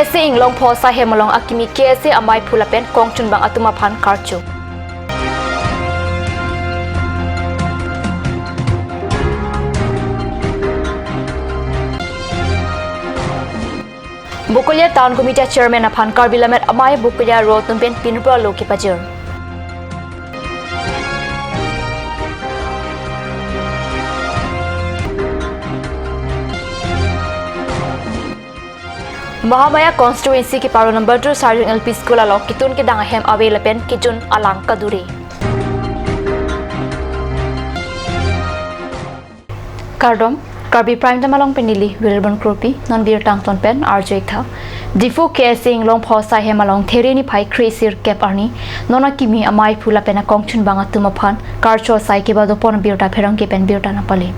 KSA inglong phosa hemalong akimi KSA amai phulapen kongchun bang atuma phan karchu Bukulia Town Committee Chairman aphan Karbi lamet amai Bukulia Road tumpen pinpura loki pajur Mahamaya constituency ki paro number 2 Sarjung LP School along kitun ki danga hem awe lapen kijun alang kaduri Kardom Karbi Prime Damalong Penili Wilburn Kropi non bir tangton pen RJ tha Difu KSing long phosa hemalong thereni phai crazy cap arni nona kimi amai phula pena kongchun banga tumaphan karcho sai ke bado pon birta pherang ke pen birta na pale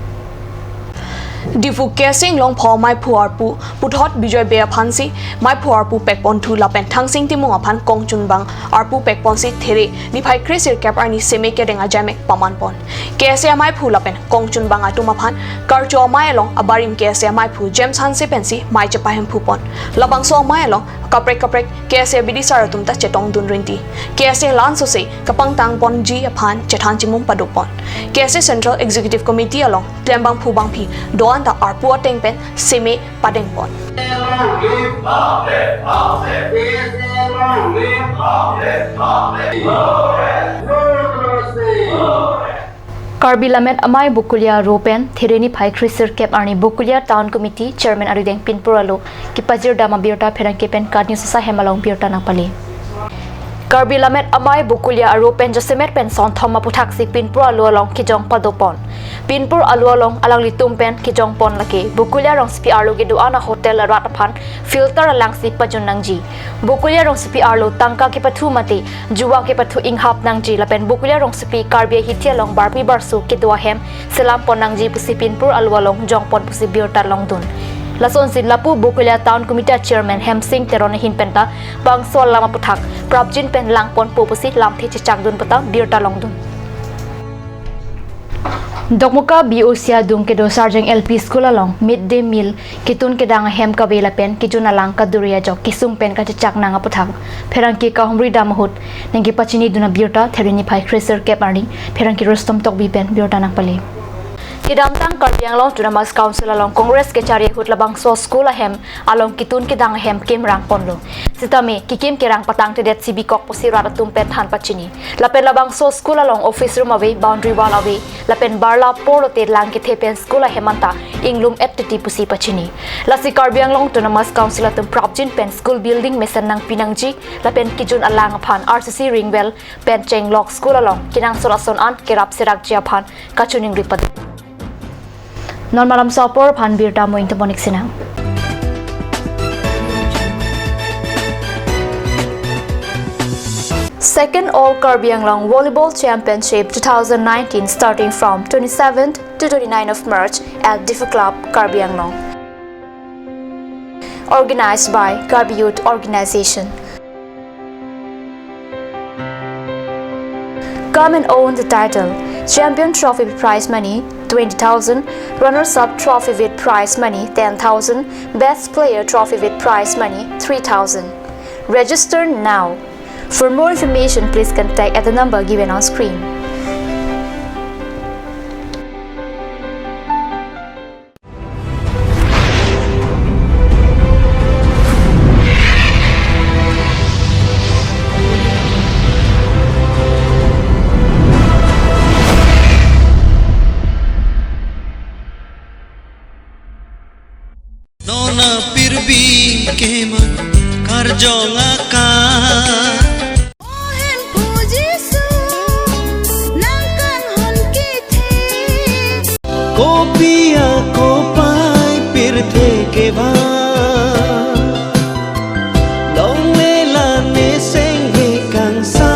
Difu casing long pho mai phuar pu puthot bijoy be phansi mai phuar pu pekpon thu la pen thangsing timung aphan kongchun bang arpu pekpon si there ni phai crazy cap arni seme ke denga jame paman pon kse mai phu la pen kongchun bang atuma phan karcho mai long abarim kse mai phu james han se pensi mai chapa hem phu pon labang so mai long kaprek kse bidi saratum ta chetong dun rinti kse lan so se kapang tang pon ji aphan chethan chimum padu pon kse central executive committee along tembang phu bang phi doan ta arpu ateng pen seme padeng pon Karbi lamet amai Bukulia Ropen thereni phai crazy cap arni Bukulia Town Committee Chairman arideng pinpuralo ki pajir dama birta pherang ke pen kadni sa hemalong birta na pale Karbi lamet amai Bukulia Ropen josemet pen son thoma puthak si pinpur alu along kijong padopon pinpur alu along alang litum pen kijong pon lake Bukulia rong spi arlo ge duana hotel rat phan filter alang si pajun nangji Bukulia rong spi arlo tangka ke pathu mate juwa ke pathu inghap nangji lapen Bukulia rong spi Karbi hitia long barpi barsu ke dua hem selam pon nangji pusi pinpur alu along jong pon pusi birta long dun Lason sin lapu Bukulia Town Committee Chairman Hemsing Terone hin penta bangsol lama puthak prabjin pen lang pon popusi lam thi chak dun pata birta long dun Dokmuka BOC dung ke do Sarjang LP School along midday meal kitun ke dang hem ka vela pen kijun alang ka duria jok kisung pen ka chak nanga puthak pherang ki ka humri damahut nengi pachini duna birta therini phai crazer ke parni pherang ki rostom tok bi pen birta nak pale Idamtang Karbiang long Tunamas Council along Congress ke cari hut labang so school ahem along kitun ke dang hem kim rang ponlo sitame kikim ke rang patang tedet sibi kok posi raratum pet han pachini lapen labang so school along office room away boundary wall away lapen barla polo te lang ke thepen school ahemanta inglum ettiti pusi pachini lasi Karbiang long Tunamas Council atum propjin pen school building mesan nang pinangji lapen kijun alang phan RCC ringwell pen cheng lock school along kinang sorason an kerap serak jia phan kachuning ripat Non malam sopor phan birta mo into bonik sinang. Second All Karbiang Long Volleyball Championship 2019 starting from 27th to 29th of March at Difu Club Karbiang Long. Organized by Karbi Youth Organization. Come and own the title. Champion trophy with prize money 20,000, runners-up trophy with prize money 10,000, best player trophy with prize money 3,000. Register now. For more information, please contact at the number given on screen. Pirbi keman karjonga ka Ohen pujisu nangkan hon kithe kopia kopai pirthe ke ba long lela ne senghe kangsa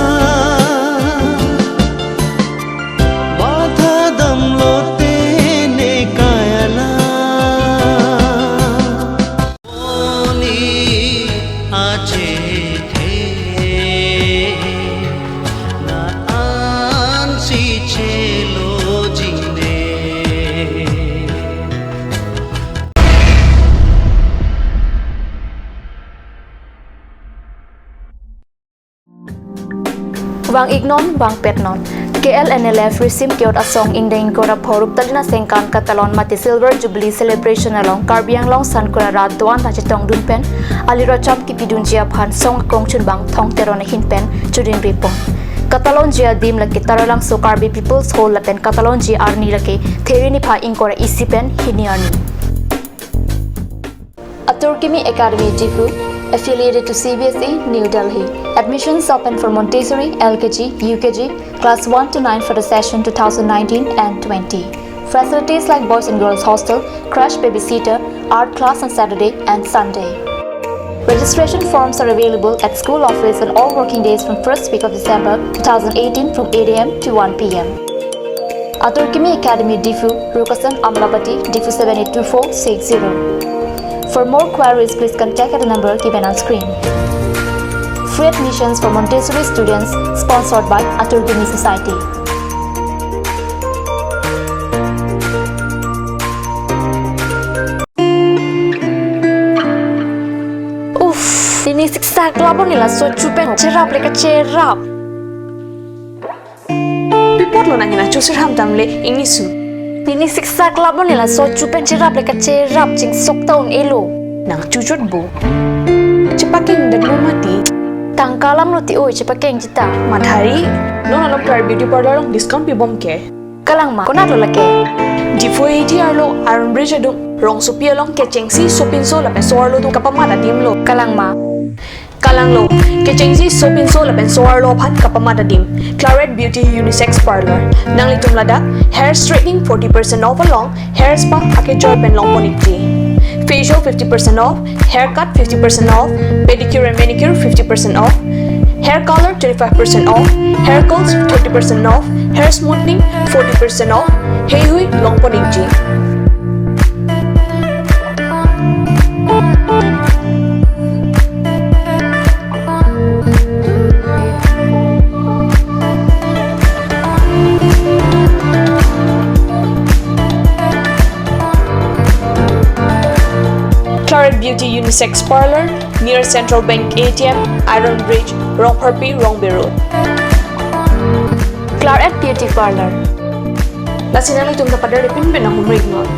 matha dam lote ne kayala wang ignon wang petnon KLNLF resim kiot asong indeng kora phorup talina sengkan katalon mati silver jubilee celebration along Karbi long san kora rat tuan ta chitong dun pen alira cham ki pidun jia phan song kong chun bang thong terona hin pen chudin repon Katalon jia dim laki taralang so Karbi people's whole lapen Katalon jia arni laki theri ni pha inkora isi pen hini arni Aturkimi Academy Jifu affiliated to CBSE New Delhi. Admissions open for Montessori, LKG, UKG, class 1 to 9 for the session 2019 and 20. Facilities like boys and girls hostel, crash babysitter, art class on Saturday and Sunday. Registration forms are available at school office on all working days from first week of December 2018 from 8 a.m. to 1 p.m. Aturkimi Academy Difu, Rukasan Amlapati, Difu 782460. For more queries, please contact at the number given on screen. Free admissions for Montessori students sponsored by Aturkimi Society. Ini siksa kelapa nila so cupen cerap leka cerap. Pipot lo nanya chusir ham tamle ini su. Ini siksa kelapa nila so cupen cerap leka cerap cing sok tahun elo. Nang cucut bu. Cepaking dan mau mati. Tangkalam lo ti oi cepakeng cita. Madhari, lo nalam Karbi beauty parlor long discount pi bom ke. Kalang ma, konat lo lake. Di foi ti arlo Iron Bridge adung rong supia long ke chengsi sopin so la pe soar lo tu kapamata dim lo. Kalang ma. Kalang lo, ke chengsi sopin so la pen soar lo phat kapamata dim. Claret Beauty Unisex Parlor. Nang litum lada, hair straightening 40% off along, hair spa ake joy pen long ponikti. Facial 50% off, haircut 50% off, pedicure and manicure 50% off, hair color 25% off, hair curls 30% off, hair smoothing 40% off, hey hui long ponikti. Claret Beauty Unisex Parlor near Central Bank ATM, Iron Bridge, Rong Karbi, Rong Road. Claret Beauty Parlor. Lasinang itong kapadar ipin pinang humrig mo.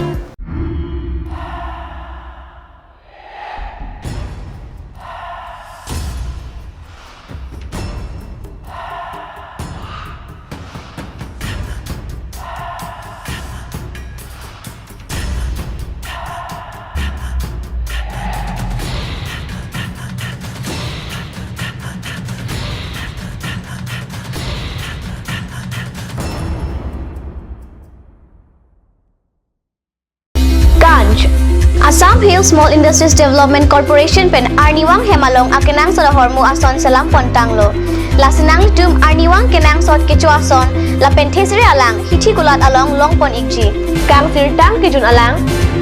Assam Hill Small Industries Development Corporation pen Arniwang Hemalong akenang sa hormu ason salam pontanglo. Lasinang litum Arniwang kenang sot kecu ason la pentesri alang hithi kulat along longpon ikji. Kang sirtang kejun alang,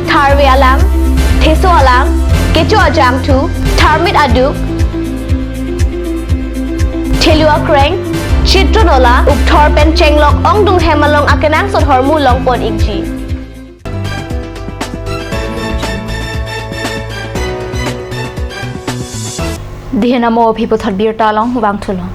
tharwe alang, theso alang, kecu ajam tu, tharmit aduk, thelua kreng, chitronola ukthor pen chenglok ongdung Hemalong akenang sot hormu longpon ikji. Dihena mo people thad bir talong wang thulong.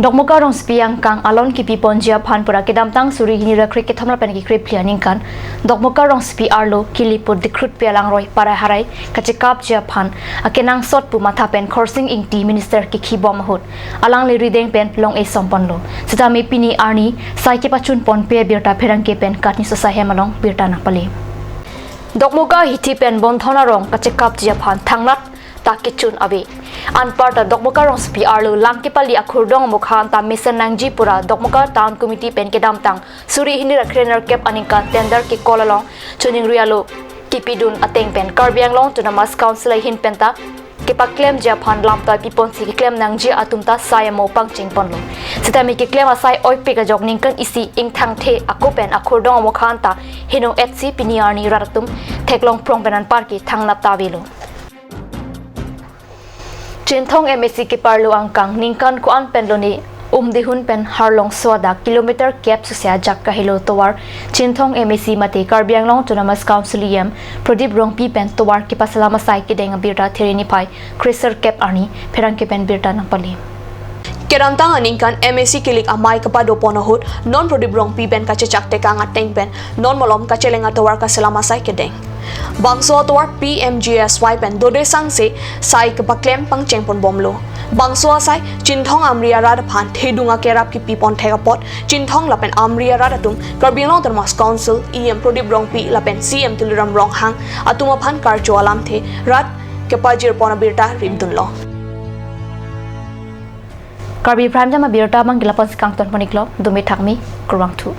Dokmoka rong spiang kang alon ki pipon jia phan pura kedam tang suri hini rakri ke thamla pen ki krip planning kan. Dokmoka rong spi arlo kilipur dikrut pelang roi para harai kachikap jia phan akenang sot pu matha pen khorsing ing ti minister ki khibom hut. Alang le rideng pen long e sompon lo. Sita me pini arni sai ke pachun pon pe birta pherang ke pen katni sa hemalong birta na pali. Dokmoka hithi pen bonthona rong kachikap jia phan thanglat takichun abe anparta dokmoka rong spi arlo langkipali akhurdong mukhan ta mission nangji pura dokmoka town committee pen kedam tang suri hini rakrener kep aninka tender ki kolalong chuning rialo kipidun ateng pen karbiang long to namas council hin penta kipa claim ja phan lamta pipon si claim nangji atumta sayamo pangching ponlo sitami ki claim asai oi pe ga jogning kan isi ing thang the akopen akhurdong mukhan ta hinong etsi piniarni raratum theklong prong penan parki thangna tawilo Chinthong MSC ki parlo ang kang ningkan ko an penloni dihun pen harlong swada kilometer kep susya jak kahilo towar Chinthong MSC mate Karbiang long tunamas counciliem Pradip rong pi pen towar ki pasalama sai ki deng birta therini pai kriser kep arni pherang ki pen birta nang pali Kerantang aning kan MSC kilik amai kepada ponohut non prodip rong pi ben kache chak te kang ateng ben non molom kache lenga tawar ka selama sai kedeng. Bangso tawar PMGSY pen dode sang se sai ke baklem pang chengpon bomlo. Bangso asai cinthong amria rad phan thedunga kerap ki pipon thegapot cinthong lapen amria rad atum Karbi Long Termas Council EM prodip rong pi lapen CM tuliram rong hang atuma phan karjo alam the rad kepajir ponabirta rimdun lo. Karbi Prime jama birta mang gilapon skang ton poniklo dumi thakmi kurwang thu